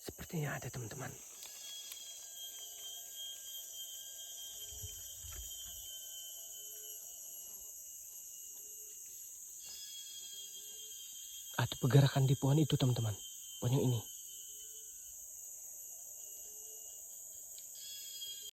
Sepertinya ada, teman-teman. Ada pergerakan di pohon itu, teman-teman. Pohon yang ini.